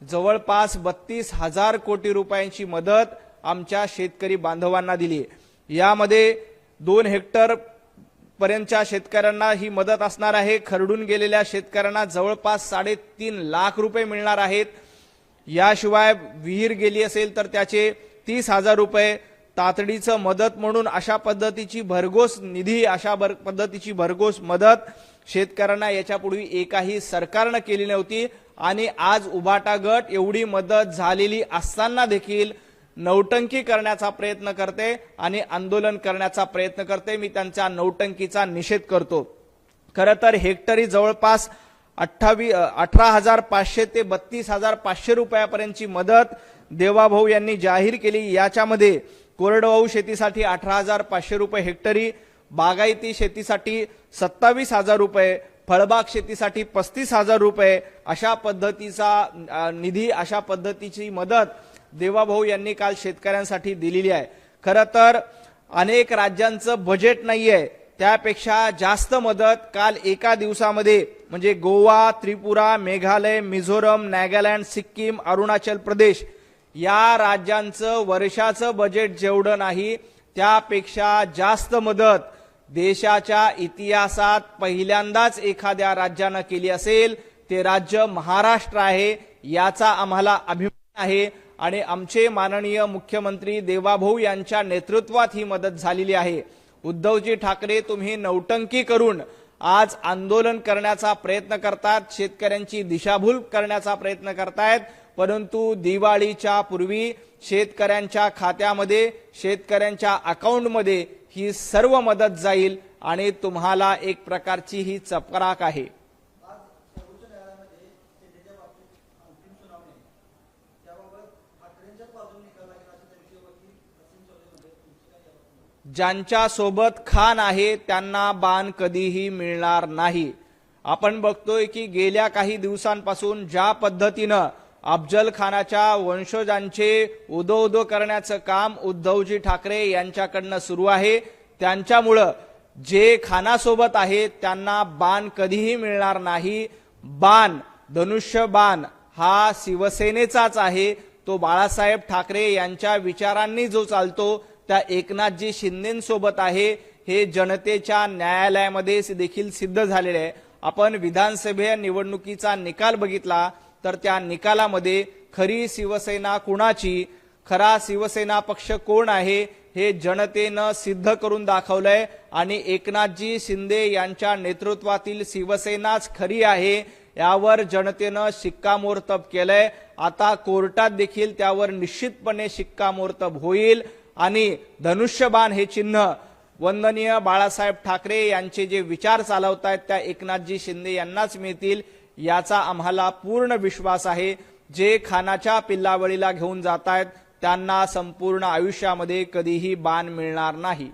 जवळपास 32,000 कोटी रुपयांची मदत आमच्या शेतकरी बांधवांना दिली। यामध्ये 2 हेक्टर पर्यंतच्या शेतकऱ्यांना ही मदत असणार आहे। खरडून गेलेल्या शेतकऱ्यांना जवळपास 3.5 लाख रुपये मिळणार आहेत। याशिवाय विहीर गेली असेल तर त्याचे 30,000 रुपये, तातडीचं मदत म्हणून अशा पद्धतीची भरघोस निधी, अशा पद्धतीची भरघोस मदत शेतकऱ्यांना याच्यापूर्वी एकाही सरकारने केली नव्हती। आणि आज उभाटा गट एवढी मदत झालेली असताना देखील नौटंकी करण्याचा प्रयत्न करते आणि आंदोलन करण्याचा प्रयत्न करते। मी त्यांच्या नौटंकीचा निषेध करतो। खरं तर हेक्टरी जवळपास 18,500 ते 32,500 रुपयापर्यंतची मदत देवाभाऊ यांनी जाहीर केली। याच्यामध्ये कोरडवाहू शेतीसाठी 18,500 रुपये हेक्टरी, बागायती शेतीसाठी 27,000 रुपये, फळबाग शेतीसाठी 35,000 रुपये अशा पद्धतीचा निधी, अशा पद्धतीची मदत देवाभाऊ यांनी काल शेतकऱ्यांसाठी दिलेली आहे। खरं तर अनेक राज्यांचं बजेट नाहीये, त्यापेक्षा जास्त मदत काल एका दिवसामध्ये म्हणजे गोवा, त्रिपुरा, मेघालय, मिझोरम, नागालँड, सिक्कीम, अरुणाचल प्रदेश या राज्यांचं वर्षाचं बजेट जेवढं नाही त्यापेक्षा जास्त मदत देशाच्या इतिहासात पहिल्यांदाच एखाद्या राज्याने केली असेल ते राज्य महाराष्ट्र आहे। याचा आम्हाला अभिमान आहे आणि आमचे माननीय मुख्यमंत्री देवाभाऊ यांच्या नेतृत्वात ही मदत झालेली आहे। उद्धवजी ठाकरे तुम्ही नौटंकी करून आज आंदोलन करण्याचा प्रयत्न करतात, शेतकऱ्यांची दिशाभूल करण्याचा प्रयत्न करतायत, परंतु दिवाळीच्या पूर्वी शेतकऱ्यांच्या खात्यामध्ये, शेतकऱ्यांच्या अकाउंटमध्ये ही सर्व मदत जाईल आणि तुम्हाला एक प्रकारची ही चपराक आहे। ज्यांच्या सोबत खान आहे त्यांना बाण कधीही मिळणार नाही। आपण बघतोय की गेल्या काही दिवसांपासून ज्या पद्धतीनं अफजल खानाच्या वंशजांचे उदो करण्याचं काम उद्धवजी ठाकरे यांच्याकडनं सुरू आहे, त्यांच्यामुळं जे खानासोबत आहेत त्यांना बाण कधीही मिळणार नाही। बाण, धनुष्य बाण हा शिवसेनेचाच आहे, तो बाळासाहेब ठाकरे यांच्या विचारांनी जो चालतो त्या एकनाथजी शिंदेंसोबत आहे। हे जनतेच्या न्यायालयामध्ये देखील सिद्ध झालेले आहे। आपण विधानसभा निवडणुकीचा निकाल बघितला तर त्या निकालामध्ये खरी शिवसेना कुणाची, खरा शिवसेना पक्ष कोण आहे हे जनतेनं सिद्ध करून दाखवलंय आणि एकनाथजी शिंदे यांच्या नेतृत्वातील शिवसेनाच खरी आहे यावर जनतेनं शिक्कामोर्तब केलंय। आता कोर्टात देखील त्यावर निश्चितपणे शिक्कामोर्तब होईल आणि धनुष्यबाण हे चिन्ह वंदनीय बाळासाहेब ठाकरे यांचे जे विचार चालवतायत त्या एकनाथजी शिंदे यांनाच मिळतील याचा आम्हाला पूर्ण विश्वास आहे। जे खानाच्या पिल्लावळीला घेऊन जातायत त्यांना संपूर्ण आयुष्यामध्ये कधीही बाण मिळणार नाही।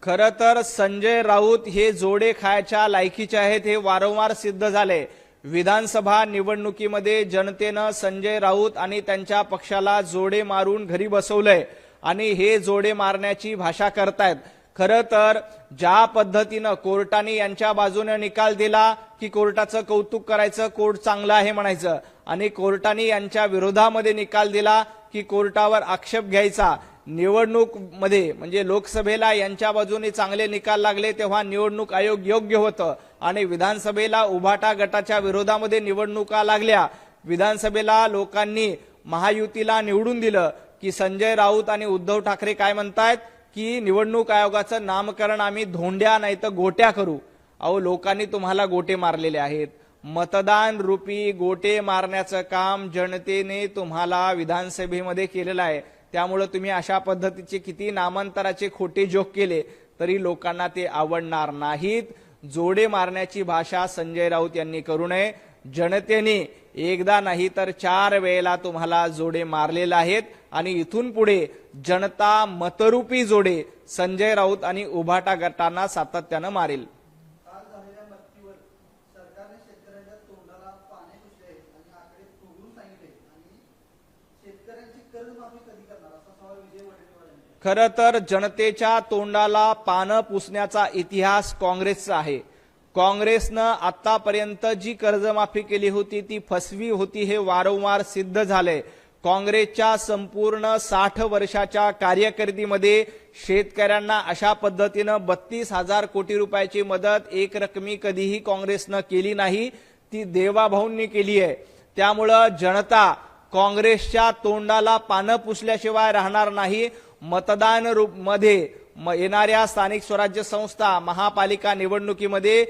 खरं तर संजय राऊत हे जोडे खायच्या लायकीचे आहेत हे वारंवार सिद्ध झाले। विधानसभा निवडणुकीमध्ये जनतेनं संजय राऊत आणि त्यांच्या पक्षाला जोडे मारून घरी बसवलंय आणि हे जोडे मारण्याची भाषा करतायत। खरं तर ज्या पद्धतीनं कोर्टाने यांच्या बाजूने निकाल दिला की कोर्टाचं कौतुक करायचं, कोर्ट चांगलं आहे म्हणायचं, आणि कोर्टाने यांच्या विरोधामध्ये निकाल दिला की कोर्टावर आक्षेप घ्यायचा। निवडणूक मध्ये म्हणजे लोकसभेला यांच्या बाजूने चांगले निकाल लागले तेव्हा निवडणूक आयोग योग्य होतं आणि विधानसभेला उभाटा गटाच्या विरोधामध्ये निवडणुका लागल्या, विधानसभेला लोकांनी महायुतीला निवडून दिलं की संजय राऊत आणि उद्धव ठाकरे काय म्हणतायत की निवडणूक आयोगाचं नामकरण आम्ही धोंड्या नाही तर गोट्या करू। अहो, लोकांनी तुम्हाला गोटे मारलेले आहेत। मतदान रूपी गोटे मारण्याचं काम जनतेने तुम्हाला विधानसभेमध्ये केलेलं आहे। त्यामुळे तुम्ही अशा पद्धतीचे किती नामांतराचे खोटे जोक केले तरी लोकांना ते आवडणार नाहीत। जोडे मारण्याची भाषा संजय राऊत यांनी करू नये। जनतेने एकदा नाही तर 4 वेळेला तुम्हाला जोडे मारलेले आहेत आणि इथून पुढे जनता मतरूपी जोडे संजय राऊत आणि उभाटा गटांना सातत्याने मारेल। खरं तर जनतेच्या तोंडाला पानं पुसण्याचा इतिहास काँग्रेसचा आहे. काँग्रेसनं आतापर्यंत जी कर्जमाफी केली होती ती फसवी होती हे वारंवार सिद्ध झालंय. काँग्रेसच्या संपूर्ण 60 वर्षाच्या कारकिर्दीमध्ये शेतकऱ्यांना अशा पद्धतीनं 32,000 कोटी रुपयाची मदत एक रकमी कधीही काँग्रेसनं केली नाही. ती देवाभाऊंनी केली आहे. त्यामुळं जनता काँग्रेसच्या तोंडाला पानं पुसल्याशिवाय राहणार नाही. मतदान मध्ये येणाऱ्या स्थानिक स्वराज्य संस्था महापालिका निवडणुकीमध्ये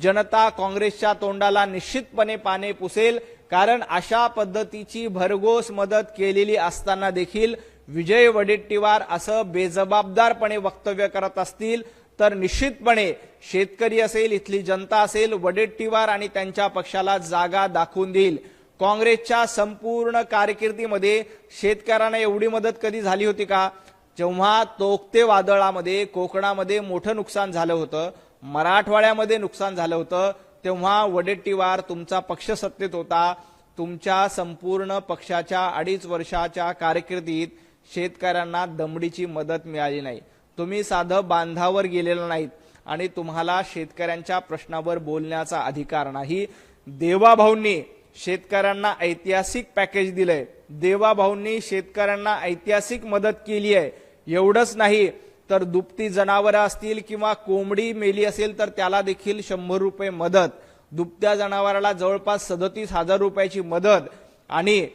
जनता काँग्रेसच्या तोंडाला निश्चितपणे पाने पुसेल. कारण अशा पद्धतीची भरघोस मदत केलेली असताना देखील विजय वडेट्टीवार असं बेजबाबदारपणे वक्तव्य करत असतील तर निश्चितपणे शेतकरी असेल, इथली जनता असेल, वडेट्टीवार आणि त्यांच्या पक्षाला जागा दाखवून देईल. काँग्रेसच्या संपूर्ण कारकिर्दीमध्ये शेतकऱ्यांना एवढी मदत कधी झाली होती का? जेव्हा तोक्ते वादळामध्ये कोकणामध्ये मोठं नुकसान झालं होतं, मराठवाड्यामध्ये नुकसान झालं होतं, तेव्हा वडेट्टीवार तुमचा पक्ष सत्तेत होता. तुमच्या संपूर्ण पक्षाच्या 2.5 वर्षाच्या कारकिर्दीत शेतकऱ्यांना दमडीची मदत मिळाली नाही. तुम्ही साधं बांधावर गेलेला नाहीत आणि तुम्हाला शेतकऱ्यांच्या प्रश्नावर बोलण्याचा अधिकार नाही. देवाभाऊंनी शेतकऱ्यांना ऐतिहासिक पॅकेज दिलंय. देवाभाऊंनी शेतकऱ्यांना ऐतिहासिक मदत केली आहे. एवढंच नाही तर दुभती जनावरं असतील किंवा कोंबडी मेली असेल तर त्याला देखील 100 रुपये मदत. दुभत्या जनावराला जवळपास 37,000 रुपयाची मदत आणि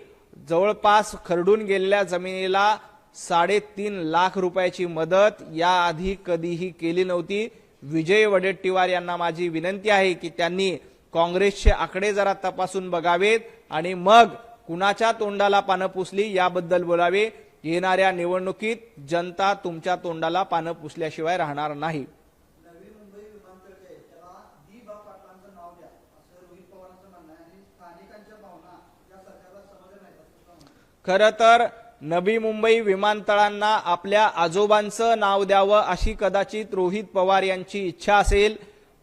जवळपास खरडून गेलेल्या जमिनीला 3.5 लाख रुपयाची मदत याआधी कधीही केली नव्हती. विजय वडेट्टीवार यांना माझी विनंती आहे की त्यांनी काँग्रेसचे आकडे जरा तपासून बघावेत आणि मग कुणाच्या तोंडाला पानं पुसली याबद्दल बोलावे. येणाऱ्या निवडणुकीत जनता तुमच्या तोंडाला पानं पुसल्याशिवाय राहणार नाही. नवी मुंबई विमानतळ आहे त्याला दी.बा. पाटलांचं नाव द्या असं रोहित पवारांचं म्हणणं आहे आणि स्थानिकांच्या भावना या सरकारला समजल्या नाहीत. खरं तर नवी मुंबई विमानतळांना आपल्या आजोबांचं नाव द्यावं अशी कदाचित रोहित पवार यांची इच्छा असेल,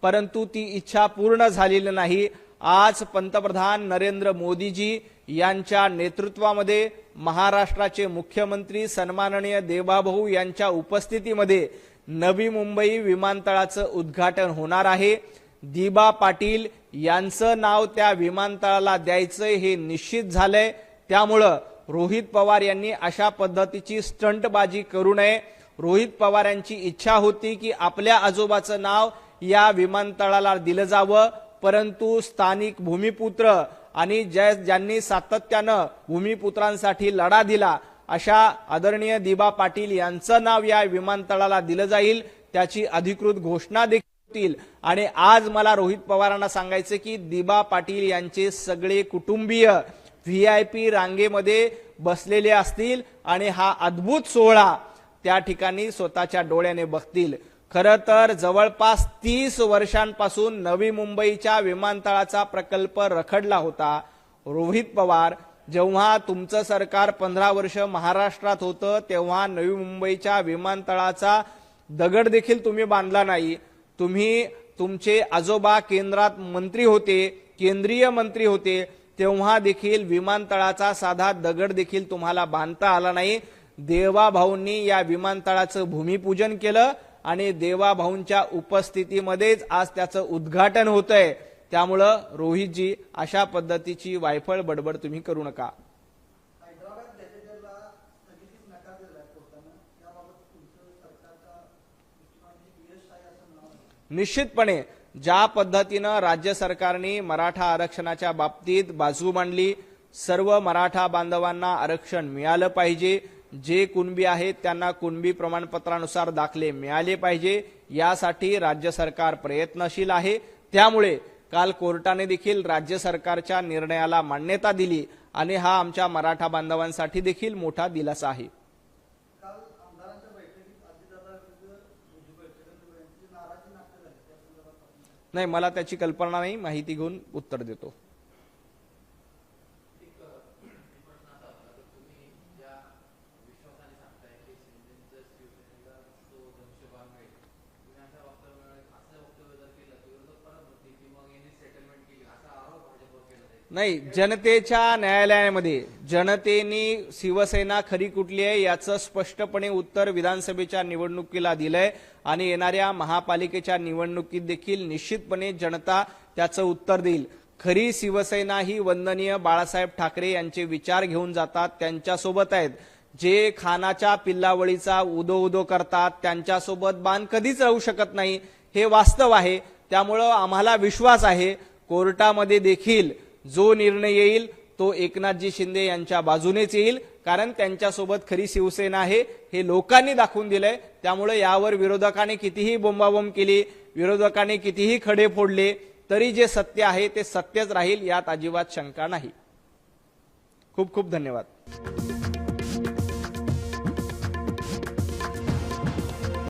परंतु ती इच्छा पूर्ण झालेली नाही. आज पंतप्रधान नरेंद्र मोदीजी यांच्या नेतृत्वामध्ये महाराष्ट्राचे मुख्यमंत्री सन्माननीय देवाभाऊ यांच्या उपस्थितीमध्ये नवी मुंबई विमानतळाचं उद्घाटन होणार आहे. दी.बा. पाटील यांचं नाव त्या विमानतळाला द्यायचंय हे निश्चित झालंय. त्यामुळं रोहित पवार यांनी अशा पद्धतीची स्टंटबाजी करू नये. रोहित पवार यांची इच्छा होती की आपल्या आजोबाचं नाव या विमानतळाला दिलं जावं, परंतु स्थानिक भूमिपुत्र आणि ज्यांनी सातत्यानं भूमिपुत्रांसाठी लढा दिला अशा आदरणीय दी.बा. पाटील यांचं नाव या विमानतळाला दिलं जाईल. त्याची अधिकृत घोषणा देखील होईल. आणि आज मला रोहित पवारांना सांगायचं की दी.बा. पाटील यांचे सगळे कुटुंबीय VIP रांगेमध्ये बसलेले असतील आणि हा अद्भुत सोहळा त्या ठिकाणी स्वतःच्या डोळ्याने बघतील. खरं तर जवळपास 30 वर्षांपासून नवी मुंबईच्या विमानतळाचा प्रकल्प रखडला होता. रोहित पवार, जेव्हा तुमचं सरकार 15 वर्ष महाराष्ट्रात होतं तेव्हा नवी मुंबईच्या विमानतळाचा दगड देखील तुम्ही बांधला नाही. तुमचे आजोबा केंद्रात मंत्री होते, केंद्रीय मंत्री होते, तेव्हा देखील विमानतळाचा साधा दगड देखील तुम्हाला बांधता आला नाही. देवाभाऊंनी या विमानतळाचं भूमिपूजन केलं आणि देवाभाऊंच्या उपस्थितीमध्येच आज त्याचं उद्घाटन होतंय. त्यामुळं रोहितजी अशा पद्धतीची वायफळ बडबड तुम्ही करू नका. हैदराबाद गॅजेटरला स्थगितीस नकार दिला कोर्टानं. याबाबत तुमचं सरकारच्या दृष्टिकोनातून यश आहे असं म्हणावं. निश्चितपणे ज्या पद्धतीनं राज्य सरकारने मराठा आरक्षणाच्या बाबतीत बाजू मांडली, सर्व मराठा बांधवांना आरक्षण मिळालं पाहिजे, जे कुणबी आहेत त्यांना कुणबी प्रमाणपत्रानुसार दाखले मिळाले पाहिजे, यासाठी राज्य सरकार प्रयत्नशील आहे. त्यामुळे काल कोर्टाने देखील राज्य सरकारच्या निर्णयाला मान्यता दिली आणि हा आमच्या मराठा बांधवांसाठी देखील मोठा दिलासा आहे. काल आमदारांच्या बैठकीत अजितदादांविरुद्ध यांची नाराजी नाट्य झाली त्या संदर्भात नाही, मला त्याची कल्पना नाही, माहिती घेऊन उत्तर देतो. नाही, जनतेच्या न्यायालयामध्ये जनतेने शिवसेना खरी कुठली आहे याचं स्पष्टपणे उत्तर विधानसभेच्या निवडणुकीला दिलंय आणि येणाऱ्या महापालिकेच्या निवडणुकीत देखील निश्चितपणे जनता त्याचं उत्तर देईल. खरी शिवसेना ही वंदनीय बाळासाहेब ठाकरे यांचे विचार घेऊन जातात, त्यांच्यासोबत आहेत. जे खानाच्या पिल्लावळीचा उदो उदो करतात त्यांच्यासोबत बाण कधीच राहू शकत नाही, हे वास्तव आहे. त्यामुळं आम्हाला विश्वास आहे कोर्टामध्ये देखील जो निर्णय येईल तो एकनाथजी शिंदे यांच्या बाजूनेच येईल, कारण त्यांच्यासोबत खरी शिवसेना आहे हे लोकांनी दाखवून दिलंय. त्यामुळे यावर विरोधकांनी कितीही बोंबाबोंब केली, विरोधकांनी कितीही खडे फोडले तरी जे सत्य आहे ते सत्यच राहील, यात अजिबात शंका नाही. खूप खूप धन्यवाद.